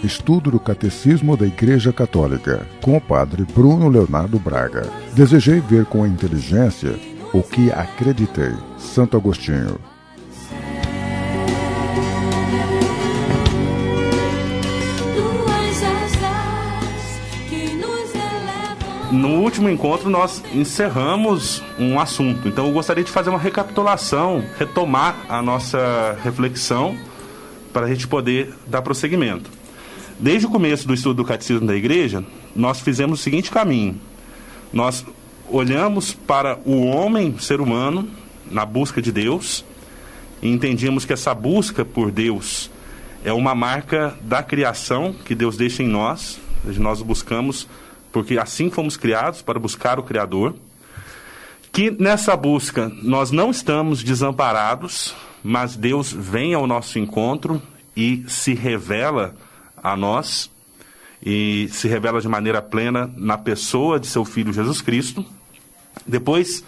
Estudo do Catecismo da Igreja Católica, com o Padre Bruno Leonardo Braga. Desejei ver com a inteligência o que acreditei. Santo Agostinho. No último encontro nós encerramos um assunto, então eu gostaria de fazer uma recapitulação, retomar a nossa reflexão para a gente poder dar prosseguimento. Desde o começo do estudo do Catecismo da Igreja, nós fizemos o seguinte caminho: nós olhamos para o homem, ser humano, na busca de Deus, e entendíamos que essa busca por Deus é uma marca da criação que Deus deixa em nós. Nós buscamos porque assim fomos criados, para buscar o Criador, que nessa busca nós não estamos desamparados, mas Deus vem ao nosso encontro e se revela a nós, e se revela de maneira plena na pessoa de seu Filho Jesus Cristo. Depois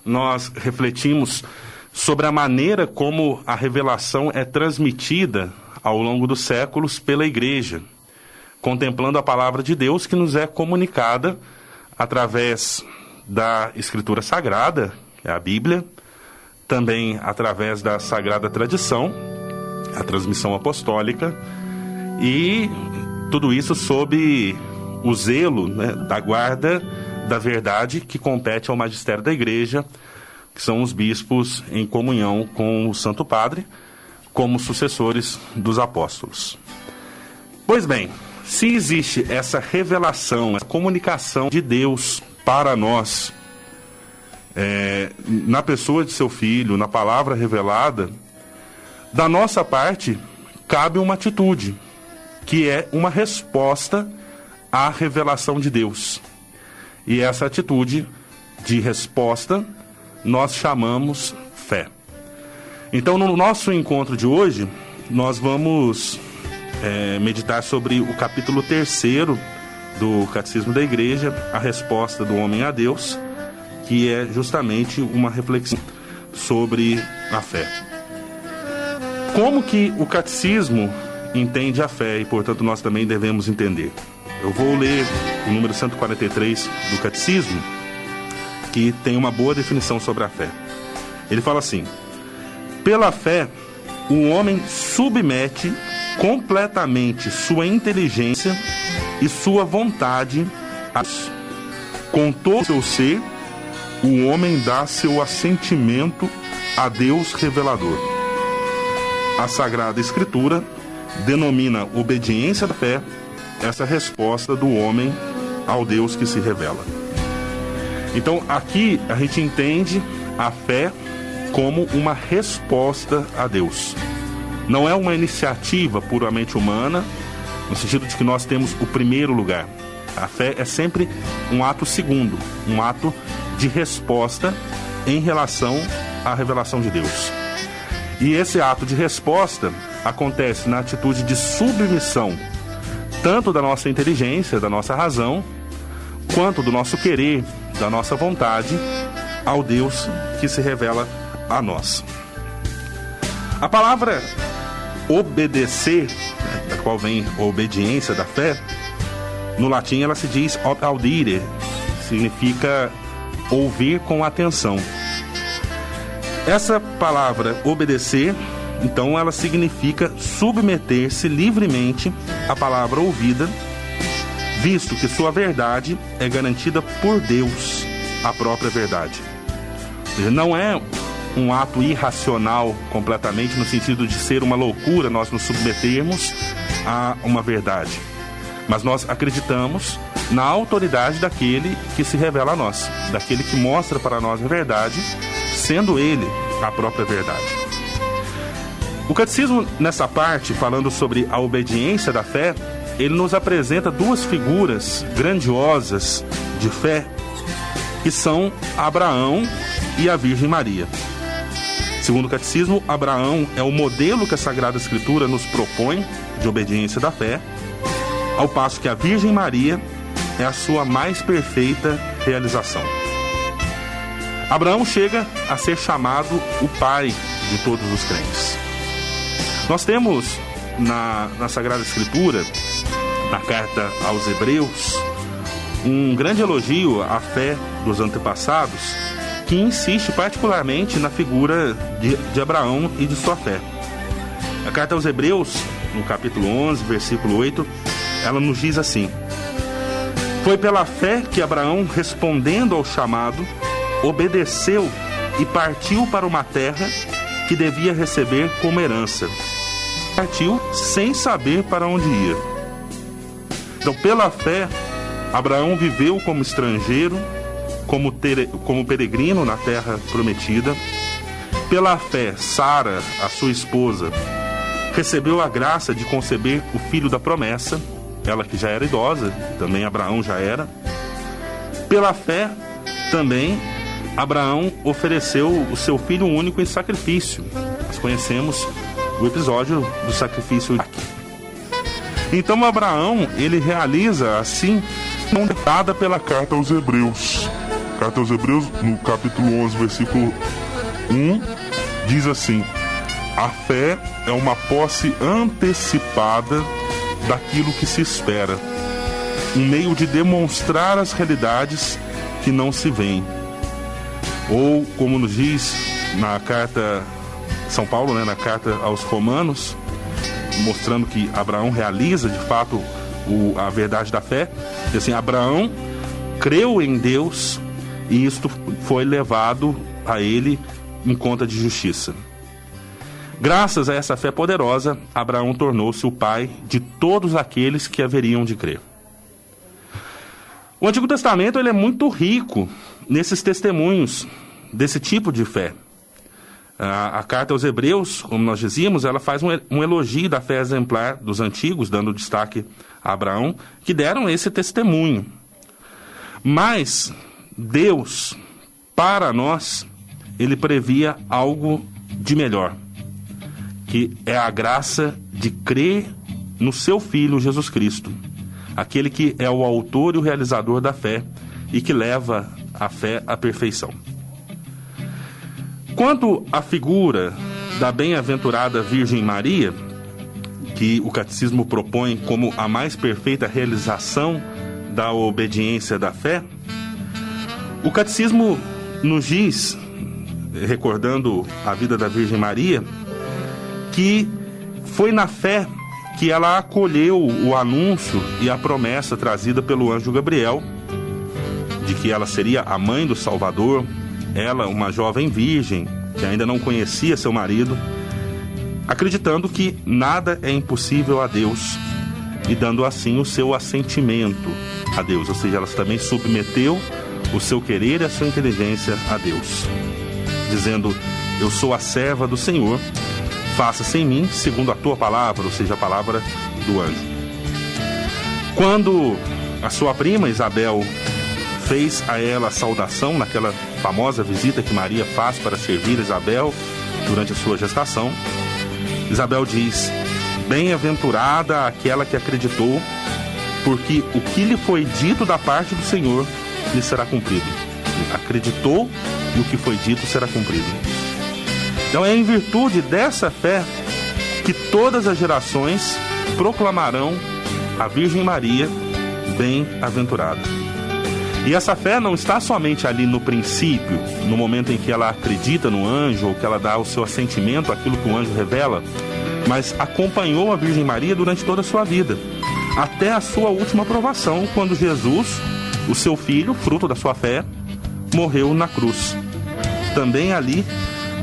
nós refletimos sobre a maneira como a revelação é transmitida ao longo dos séculos pela Igreja, contemplando a palavra de Deus que nos é comunicada através da Escritura Sagrada, que é a Bíblia, também através da Sagrada Tradição, a transmissão apostólica, e tudo isso sob o zelo, da guarda da verdade que compete ao magistério da Igreja, que são os bispos em comunhão com o Santo Padre, como sucessores dos apóstolos. Pois bem, se existe essa revelação, essa comunicação de Deus para nós, na pessoa de seu Filho, na palavra revelada, da nossa parte cabe uma atitude, que é uma resposta à revelação de Deus. E essa atitude de resposta nós chamamos fé. Então, no nosso encontro de hoje, nós vamos meditar sobre o capítulo 3º do Catecismo da Igreja, a resposta do homem a Deus, que é justamente uma reflexão sobre a fé. Como que o Catecismo entende a fé e, portanto, nós também devemos entender? Eu vou ler o número 143 do Catecismo, que tem uma boa definição sobre a fé. Ele fala assim: pela fé, o homem submete completamente sua inteligência e sua vontade a Deus. Com todo o seu ser, o homem dá seu assentimento a Deus revelador. A Sagrada Escritura denomina obediência da fé essa resposta do homem ao Deus que se revela. Então, aqui a gente entende a fé como uma resposta a Deus. Não é uma iniciativa puramente humana, no sentido de que nós temos o primeiro lugar. A fé é sempre um ato segundo, um ato de resposta em relação à revelação de Deus. E esse ato de resposta acontece na atitude de submissão, tanto da nossa inteligência, da nossa razão, quanto do nosso querer, da nossa vontade, ao Deus que se revela a nós. A palavra obedecer, da qual vem a obediência da fé, no latim ela se diz audire, significa ouvir com atenção. Essa palavra obedecer, então, ela significa submeter-se livremente à palavra ouvida, visto que sua verdade é garantida por Deus, a própria verdade. Ou seja, não é um ato irracional completamente, no sentido de ser uma loucura nós nos submetermos a uma verdade. Mas nós acreditamos na autoridade daquele que se revela a nós, daquele que mostra para nós a verdade, sendo ele a própria verdade. O Catecismo, nessa parte, falando sobre a obediência da fé, ele nos apresenta duas figuras grandiosas de fé, que são Abraão e a Virgem Maria. Segundo o Catecismo, Abraão é o modelo que a Sagrada Escritura nos propõe de obediência da fé, ao passo que a Virgem Maria é a sua mais perfeita realização. Abraão chega a ser chamado o pai de todos os crentes. Nós temos na Sagrada Escritura na carta aos Hebreus, um grande elogio à fé dos antepassados, que insiste particularmente na figura de Abraão e de sua fé. A carta aos Hebreus, no capítulo 11, versículo 8, ela nos diz assim: foi pela fé que Abraão, respondendo ao chamado, obedeceu e partiu para uma terra que devia receber como herança. Partiu sem saber para onde ia. Então, pela fé, Abraão viveu como estrangeiro, como peregrino na terra prometida. Pela fé, Sara, a sua esposa, recebeu a graça de conceber o filho da promessa, ela que já era idosa, também Abraão já era. Pela fé, também, Abraão ofereceu o seu filho único em sacrifício. Nós conhecemos o episódio do sacrifício aqui. Então Abraão, ele realiza assim, dada pela carta aos Hebreus. Carta aos Hebreus, no capítulo 11, versículo 1, diz assim: a fé é uma posse antecipada daquilo que se espera, um meio de demonstrar as realidades que não se veem. Ou, como nos diz na carta São Paulo, na carta aos Romanos, mostrando que Abraão realiza de fato a verdade da fé, diz assim: Abraão creu em Deus e isto foi levado a ele em conta de justiça. Graças a essa fé poderosa, Abraão tornou-se o pai de todos aqueles que haveriam de crer. O Antigo Testamento ele é muito rico nesses testemunhos desse tipo de fé. A carta aos Hebreus, como nós dizíamos, ela faz um elogio da fé exemplar dos antigos, dando destaque a Abraão, que deram esse testemunho. Mas Deus, para nós, ele previa algo de melhor, que é a graça de crer no seu Filho Jesus Cristo, aquele que é o autor e o realizador da fé e que leva a fé à perfeição. Quanto à figura da bem-aventurada Virgem Maria, que o catecismo propõe como a mais perfeita realização da obediência da fé, o catecismo nos diz, recordando a vida da Virgem Maria, que foi na fé que ela acolheu o anúncio e a promessa trazida pelo anjo Gabriel, de que ela seria a mãe do Salvador, ela, uma jovem virgem, que ainda não conhecia seu marido, acreditando que nada é impossível a Deus, e dando assim o seu assentimento a Deus, ou seja, ela também submeteu o seu querer e a sua inteligência a Deus, dizendo: eu sou a serva do Senhor, faça-se em mim segundo a tua palavra, ou seja, a palavra do anjo. Quando a sua prima Isabel fez a ela a saudação naquela famosa visita que Maria faz para servir Isabel durante a sua gestação, Isabel diz: bem-aventurada aquela que acreditou, porque o que lhe foi dito da parte do Senhor lhe será cumprido. Acreditou e o que foi dito será cumprido. Então é em virtude dessa fé que todas as gerações proclamarão a Virgem Maria bem-aventurada. E essa fé não está somente ali no princípio, no momento em que ela acredita no anjo, ou que ela dá o seu assentimento àquilo que o anjo revela, mas acompanhou a Virgem Maria durante toda a sua vida, até a sua última provação, quando Jesus, o seu filho, fruto da sua fé, morreu na cruz. Também ali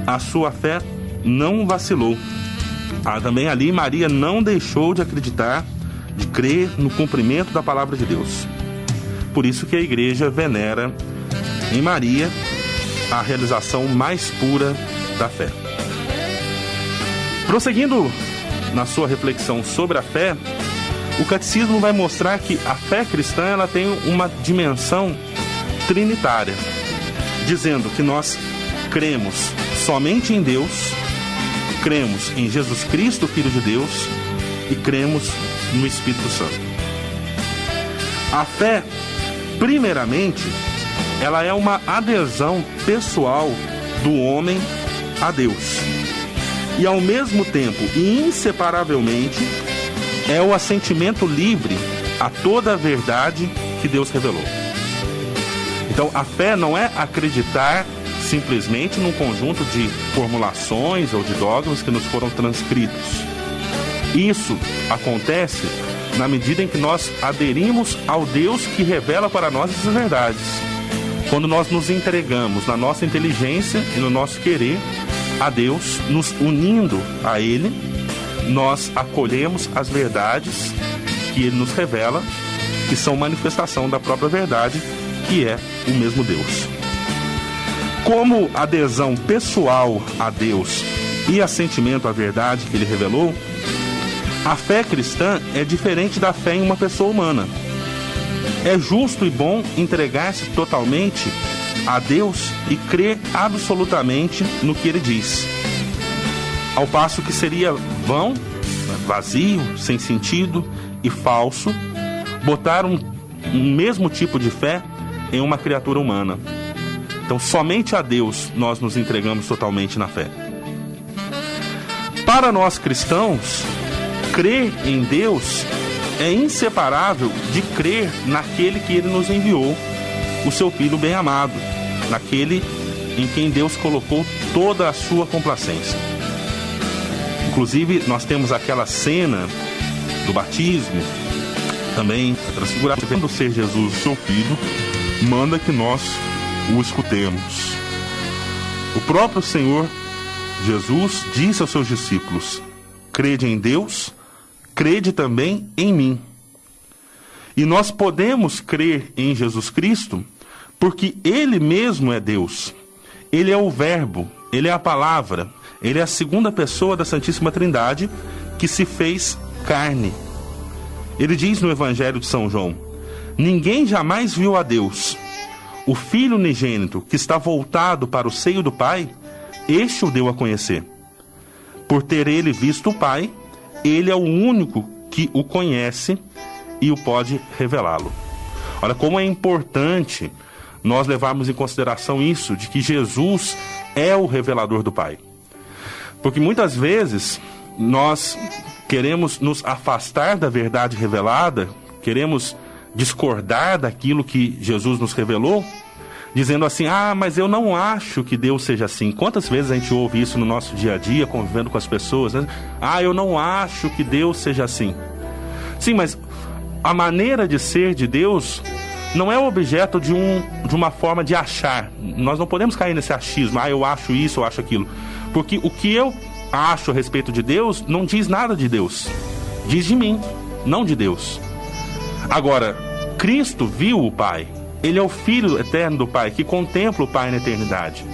a sua fé não vacilou. Também ali Maria não deixou de acreditar, de crer no cumprimento da palavra de Deus. Por isso que a igreja venera em Maria a realização mais pura da fé. Prosseguindo na sua reflexão sobre a fé, o catecismo vai mostrar que a fé cristã ela tem uma dimensão trinitária, dizendo que nós cremos somente em Deus, cremos em Jesus Cristo, Filho de Deus, e cremos no Espírito Santo. A fé, primeiramente, ela é uma adesão pessoal do homem a Deus. E ao mesmo tempo, e inseparavelmente, é o assentimento livre a toda a verdade que Deus revelou. Então, a fé não é acreditar simplesmente num conjunto de formulações ou de dogmas que nos foram transcritos. Isso acontece na medida em que nós aderimos ao Deus que revela para nós essas verdades. Quando nós nos entregamos na nossa inteligência e no nosso querer a Deus, nos unindo a Ele, nós acolhemos as verdades que Ele nos revela, que são manifestação da própria verdade, que é o mesmo Deus. Como adesão pessoal a Deus e assentimento à verdade que Ele revelou, a fé cristã é diferente da fé em uma pessoa humana. É justo e bom entregar-se totalmente a Deus e crer absolutamente no que Ele diz. Ao passo que seria vão, vazio, sem sentido e falso botar um mesmo tipo de fé em uma criatura humana. Então, somente a Deus nós nos entregamos totalmente na fé. Para nós cristãos, crer em Deus é inseparável de crer naquele que Ele nos enviou, o seu Filho bem-amado, naquele em quem Deus colocou toda a sua complacência. Inclusive, nós temos aquela cena do batismo, também transfigurado, quando ser Jesus, o seu Filho, manda que nós o escutemos. O próprio Senhor Jesus disse aos seus discípulos: crede em Deus, crede também em mim. E nós podemos crer em Jesus Cristo porque Ele mesmo é Deus. Ele é o Verbo, Ele é a Palavra, Ele é a segunda pessoa da Santíssima Trindade que se fez carne. Ele diz no Evangelho de São João: ninguém jamais viu a Deus. O Filho unigênito, que está voltado para o seio do Pai, este o deu a conhecer. Por ter Ele visto o Pai, Ele é o único que o conhece e o pode revelá-lo. Olha como é importante nós levarmos em consideração isso, de que Jesus é o revelador do Pai. Porque muitas vezes nós queremos nos afastar da verdade revelada, queremos discordar daquilo que Jesus nos revelou, dizendo assim: mas eu não acho que Deus seja assim. Quantas vezes a gente ouve isso no nosso dia a dia, convivendo com as pessoas, né? Eu não acho que Deus seja assim. Sim, mas a maneira de ser de Deus não é objeto de uma forma de achar. Nós não podemos cair nesse achismo: eu acho isso, eu acho aquilo. Porque o que eu acho a respeito de Deus não diz nada de Deus. Diz de mim, não de Deus. Agora, Cristo viu o Pai. Ele é o Filho eterno do Pai, que contempla o Pai na eternidade.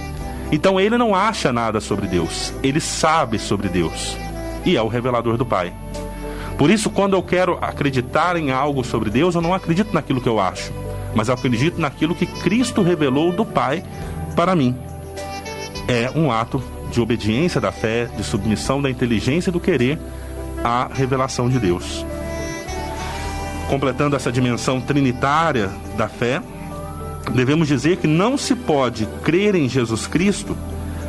Então ele não acha nada sobre Deus. Ele sabe sobre Deus. E é o revelador do Pai. Por isso, quando eu quero acreditar em algo sobre Deus, eu não acredito naquilo que eu acho, mas eu acredito naquilo que Cristo revelou do Pai para mim. É um ato de obediência da fé, de submissão da inteligência e do querer à revelação de Deus. Completando essa dimensão trinitária da fé, devemos dizer que não se pode crer em Jesus Cristo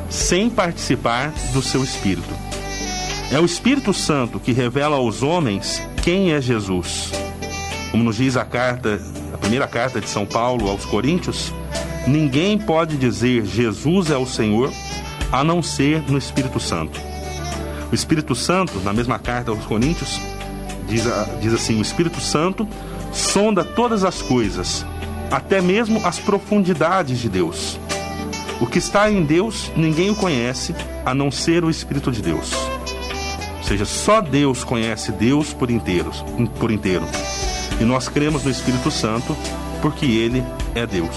sem participar do seu Espírito. É o Espírito Santo que revela aos homens quem é Jesus. Como nos diz a primeira carta de São Paulo aos Coríntios: ninguém pode dizer Jesus é o Senhor a não ser no Espírito Santo. O Espírito Santo, na mesma carta aos Coríntios, diz assim: o Espírito Santo sonda todas as coisas, até mesmo as profundidades de Deus. O que está em Deus, ninguém o conhece, a não ser o Espírito de Deus. Ou seja, só Deus conhece Deus por inteiro. E nós cremos no Espírito Santo porque Ele é Deus.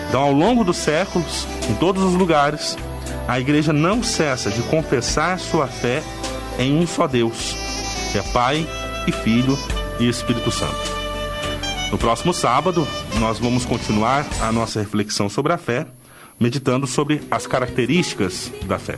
Então, ao longo dos séculos, em todos os lugares, a Igreja não cessa de confessar sua fé em um só Deus, que é Pai e Filho e Espírito Santo. No próximo sábado, nós vamos continuar a nossa reflexão sobre a fé, meditando sobre as características da fé.